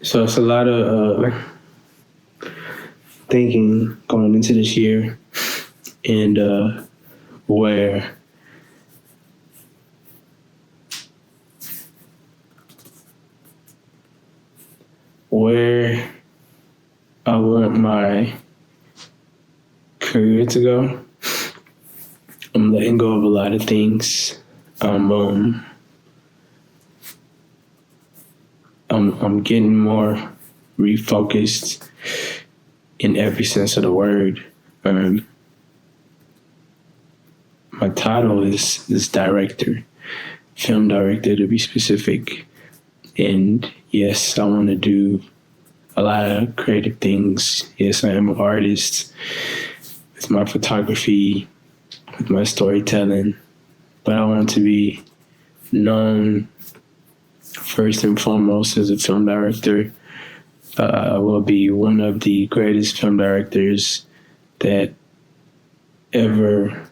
So it's a lot of thinking going into this year, and where where I want my career to go. I'm letting go of a lot of things. I'm getting more refocused in every sense of the word. My title is director, film director to be specific. And yes, I want to do a lot of creative things. Yes, I am an artist with my photography, with my storytelling, but I want to be known first and foremost as a film director. I will be one of the greatest film directors that ever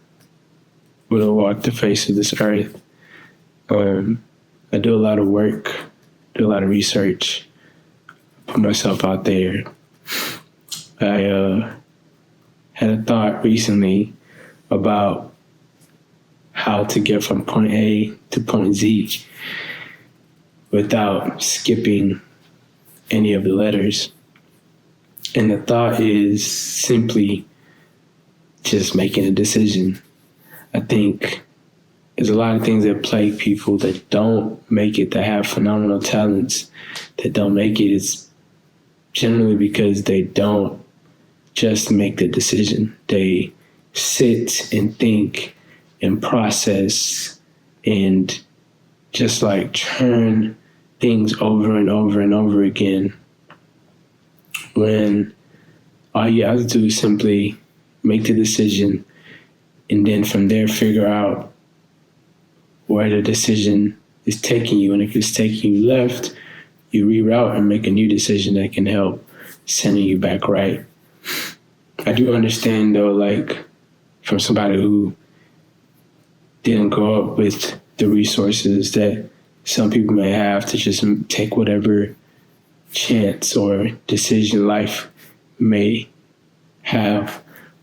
would have walked the face of this earth. I do a lot of work, do a lot of research, put myself out there. I had a thought recently about how to get from point A to point Z without skipping any of the letters. And the thought is simply just making a decision. I think there's a lot of things that plague people that don't make it, that have phenomenal talents, that don't make it. It's generally because they don't just make the decision. They sit and think and process and just like churn things over and over and over again, when all you have to do is simply make the decision and then from there figure out where the decision is taking you. And if it's taking you left, you reroute and make a new decision that can help send you back right. I do understand though, like from somebody who didn't grow up with the resources that some people may have to just take whatever chance or decision life may have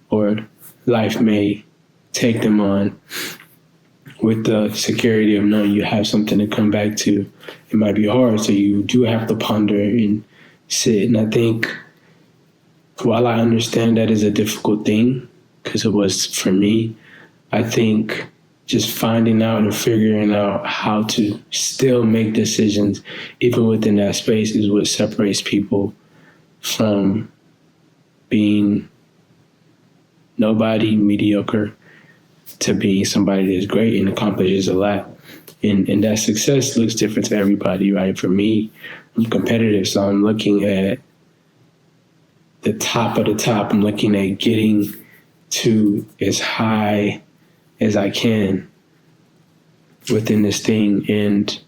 or life may take them on, with the security of knowing you have something to come back to. It might be hard, so you do have to ponder and sit. And I think while I understand that is a difficult thing, because it was for me, I think just finding out and figuring out how to still make decisions, even within that space, is what separates people from being nobody, mediocre, to being somebody that's great and accomplishes a lot. And that success looks different to everybody, right? For me, I'm competitive, so I'm looking at the top of the top. I'm looking at getting to as high as I can within this thing. And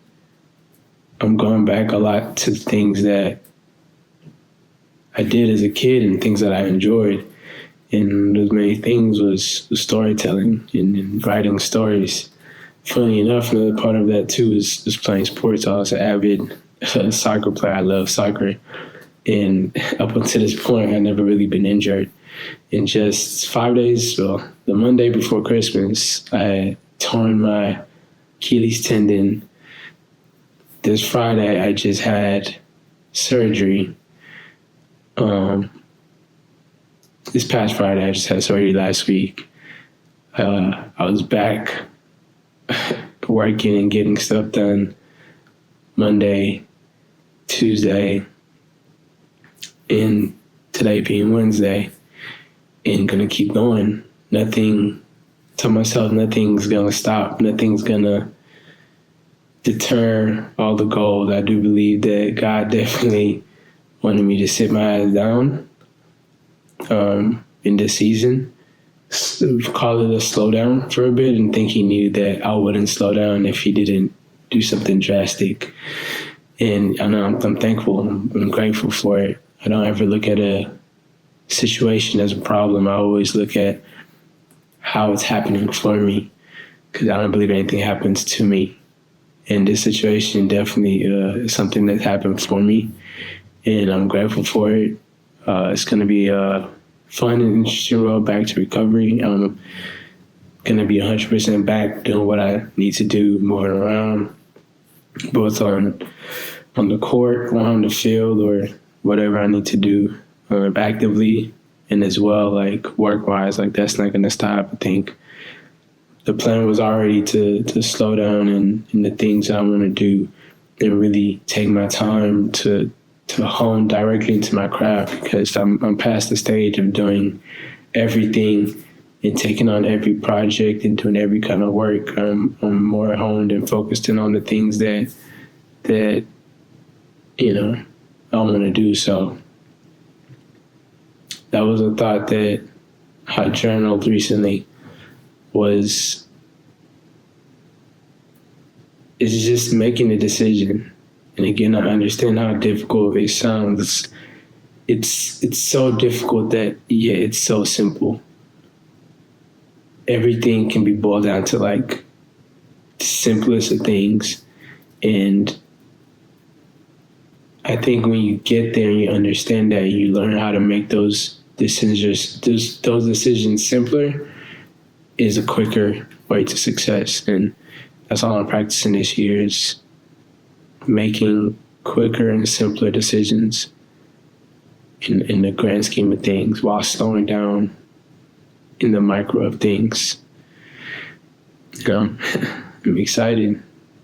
I'm going back a lot to things that I did as a kid and things that I enjoyed. And those many things was storytelling and writing stories. Funny enough, another part of that too is playing sports. I was an avid soccer player. I love soccer. And up until this point, I'd never really been injured. In just 5 days, well, the Monday before Christmas, I had torn my Achilles tendon. This Friday, I just had surgery. This past Friday, I just had surgery last week. I was back working and getting stuff done Monday, Tuesday, and today being Wednesday, and gonna keep going. Tell myself nothing's gonna stop. Nothing's gonna deter all the goals. I do believe that God definitely wanted me to sit my ass down in this season, call it a slowdown for a bit, and think he knew that I wouldn't slow down if he didn't do something drastic. And I know I'm thankful and I'm grateful for it. I don't ever look at a situation as a problem. I always look at how it's happening for me, because I don't believe anything happens to me. And this situation definitely is something that happened for me. and I'm grateful for it. It's going to be a fun and interesting road back to recovery. I'm going to be 100% back doing what I need to do, moving around, both on the court, on the field, or whatever I need to do actively, and as well, like work-wise, like that's not going to stop. I think the plan was already to slow down in the things that I want to do and really take my time to hone directly into my craft, because I'm past the stage of doing everything and taking on every project and doing every kind of work. I'm more honed and focused in on the things that I want to do. So that was a thought that I journaled recently. Is just making a decision. And again, I understand how difficult it sounds. It's so difficult that, yeah, it's so simple. Everything can be boiled down to like the simplest of things. And I think when you get there and you understand that, you learn how to make those decisions simpler, is a quicker way to success. And that's all I'm practicing this year, is making quicker and simpler decisions in the grand scheme of things, while slowing down in the micro of things. I'm excited.